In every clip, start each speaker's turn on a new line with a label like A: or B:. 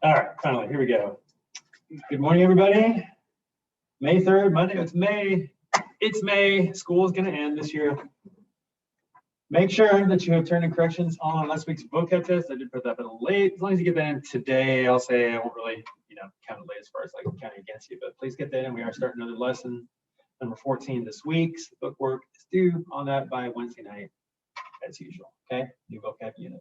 A: All right, finally, here we go. Good morning, everybody. May 3rd, Monday, it's May. It's May. School is going to end this year. Make sure that you have turned in corrections on last week's vocab test. I did put that a little late. As long as you get that in today, I'll say I won't really, count it late as far as like counting against you, but please get that in. We are starting another lesson, number 14 this week. So book work is due on that by Wednesday night, as usual. Okay, new vocab unit.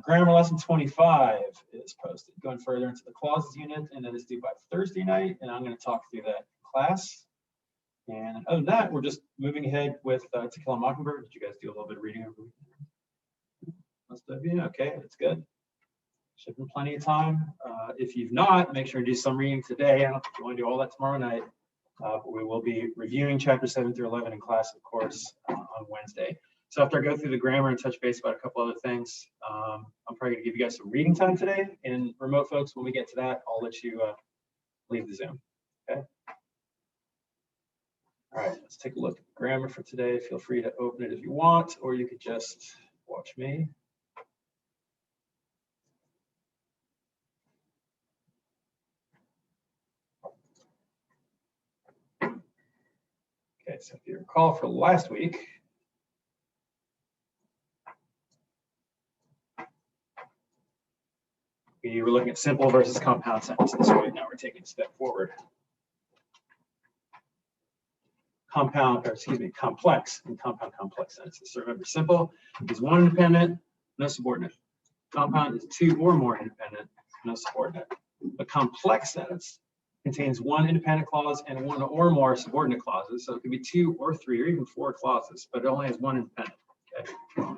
A: Grammar lesson 25 is posted. Going further into the clauses unit, and then it's due by Thursday night, and I'm going to talk through that in class. And other than that, we're just moving ahead with To Kill a Mockingbird. Did you guys do a little bit of reading over the weekend? Most of you, okay, that's good. Should have been plenty of time. If you've not, make sure to do some reading today. I don't think you want to do all that tomorrow night, but we will be reviewing chapters 7 through 11 in class, of course, on Wednesday. So after I go through the grammar and touch base about a couple other things, I'm probably going to give you guys some reading time today. And remote folks, when we get to that, I'll let you leave the Zoom. Okay. All right, let's take a look at the grammar for today. Feel free to open it if you want, or you could just watch me. Okay, so if you recall for last week, we were looking at simple versus compound sentences. Right now we're taking a step forward. Complex and compound complex sentences. So remember, simple is one independent, no subordinate. Compound is two or more independent, no subordinate. A complex sentence contains one independent clause and one or more subordinate clauses. So it could be 2 or 3 or even 4 clauses, but it only has one independent. Okay?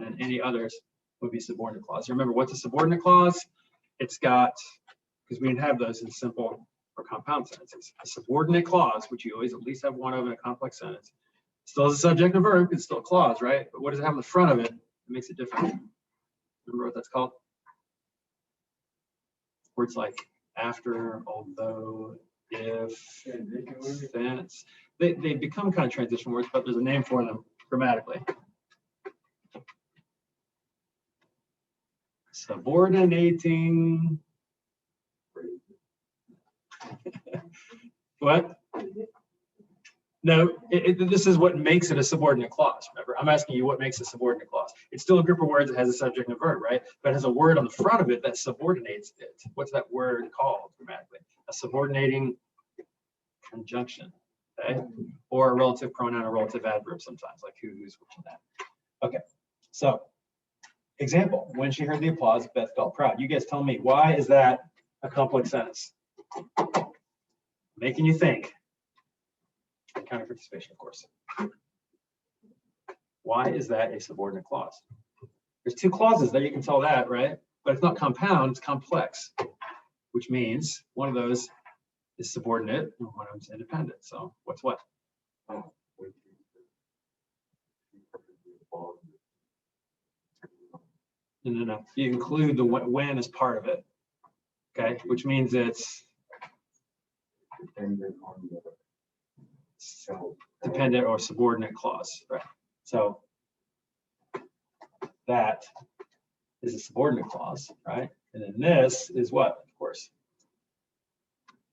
A: And any others would be subordinate clause. Remember, what's a subordinate clause? It's got, because we didn't have those in simple or compound sentences. A subordinate clause, which you always at least have one of in a complex sentence, still has a subject and verb. It's still a clause, right? But what does it have in the front of it? It makes it different. Remember what that's called? Words like after, although, if, since. They become kind of transition words, but there's a name for them grammatically. Subordinating. What? No, this is what makes it a subordinate clause. Remember, I'm asking you what makes a subordinate clause. It's still a group of words that has a subject and a verb, right? But it has a word on the front of it that subordinates it. What's that word called grammatically? A subordinating conjunction, okay? Or a relative pronoun or relative adverb sometimes, like who, who's, which, and that. Okay, so example, when she heard the applause, Beth felt proud. You guys tell me, why is that a complex sentence? Making you think. And counter participation, of course. Why is that a subordinate clause? There's 2 clauses there, you can tell that, right? But it's not compound, it's complex, which means one of those is subordinate and one of them is independent. So what's what? No. You include the when as part of it, okay? Which means it's dependent or subordinate clause, right? So that is a subordinate clause, right? And then this is what, of course?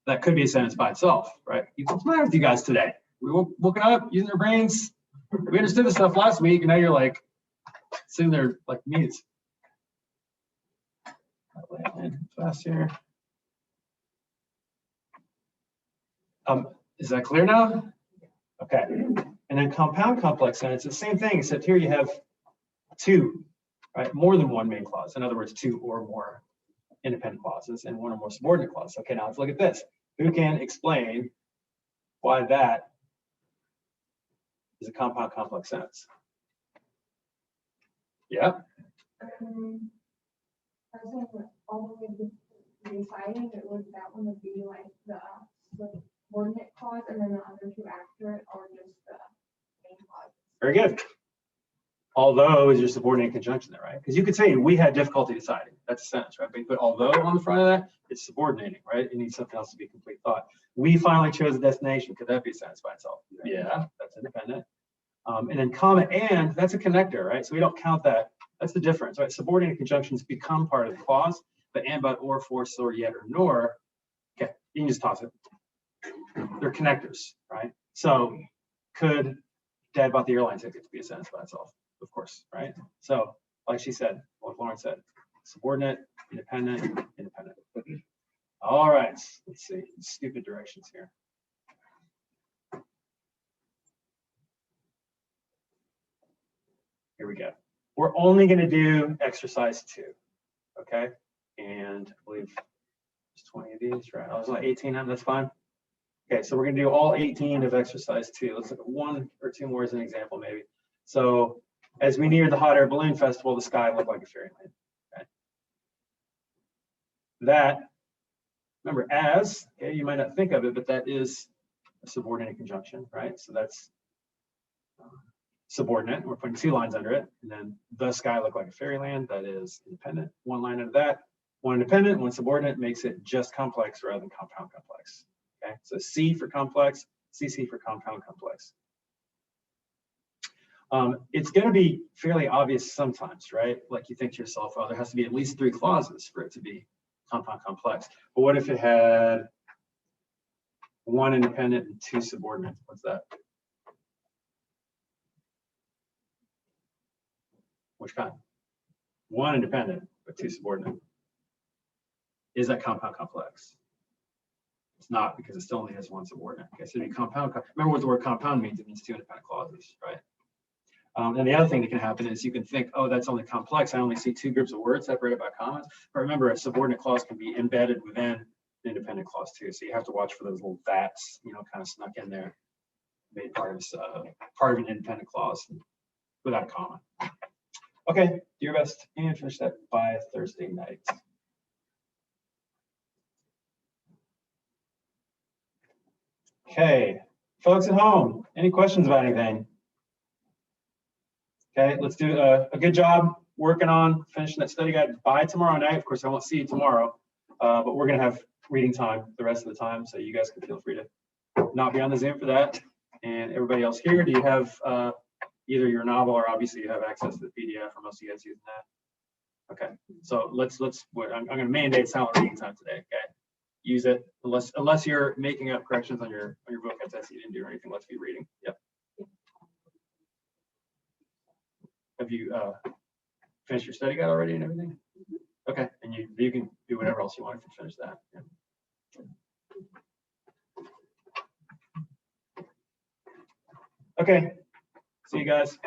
A: That could be a sentence by itself, right? What's the matter with you guys today? We woken up using our brains. We understood this stuff last week, and now you're like sitting there like mutes. Fast here. Is that clear now? Okay. And then compound complex sentence, the same thing, except here you have 2, right? More than one main clause. In other words, 2 or more independent clauses and 1 or more subordinate clauses. Okay, now let's look at this. Who can explain why that is a compound complex sentence? Yeah.
B: All the way to deciding it would that one would be like the subordinate clause, and then the other 2 after it are just the main clause.
A: Very good. Although is your subordinate conjunction there, right? Because you could say we had difficulty deciding. That's a sentence, right? But you put although on the front of that, it's subordinating, right? It needs something else to be complete thought. We finally chose a destination. Could that be a sentence by itself? Yeah, that's independent. And then comma and, that's a connector, right? So we don't count that. That's the difference, right? Subordinate conjunctions become part of the clause. but and, but, or, for, so, yet, or nor, okay, you can just toss it. They're connectors, right? So could Dad bought the airline ticket to be a sentence by itself, of course, right? So like she said, like Lauren said, subordinate, independent, independent. All right, let's see, stupid directions here. Here we go. We're only going to do exercise 2, okay? And I believe there's 20 of these, right? I was like 18 of them, that's fine. Okay, so we're going to do all 18 of exercise 2. Let's look at 1 or 2 more as an example, maybe. So as we near the hot air balloon festival, the sky looked like a fairyland. Okay? That, remember, as, okay, you might not think of it, but that is a subordinate conjunction, right? So that's subordinate. We're putting 2 lines under it. And then the sky looked like a fairyland. That is independent. 1 line under that. 1 independent, 1 subordinate makes it just complex rather than compound complex. Okay, so C for complex, CC for compound complex. It's going to be fairly obvious sometimes, right? Like you think to yourself, oh, there has to be at least 3 clauses for it to be compound complex. But what if it had 1 independent and 2 subordinate? What's that? Which kind? 1 independent, but 2 subordinate. Is that compound complex? It's not, because it still only has 1 subordinate. Okay, so it'd be compound. Remember what the word compound means? It means 2 independent clauses, right? And the other thing that can happen is you can think, oh, that's only complex. I only see 2 groups of words separated by commas. But remember, a subordinate clause can be embedded within an independent clause too. So you have to watch for those little that's, you know, kind of snuck in there, made part of an independent clause without a comma. Okay, do your best and finish that by Thursday night. Okay, folks at home, any questions about anything? Okay, let's do a good job working on finishing that study guide by tomorrow night. Of course, I won't see you tomorrow, but we're going to have reading time the rest of the time, so you guys can feel free to not be on the Zoom for that. And everybody else here, do you have either your novel or obviously you have access to the PDF, or most of you guys using that? Okay, so I'm going to mandate silent reading time today. Okay, use it unless you're making up corrections on your vocab test you didn't do or anything. Let's be reading. Yep. Have you finished your study guide already and everything? Okay, and you can do whatever else you want if you finish that. Yeah. Okay, see you guys.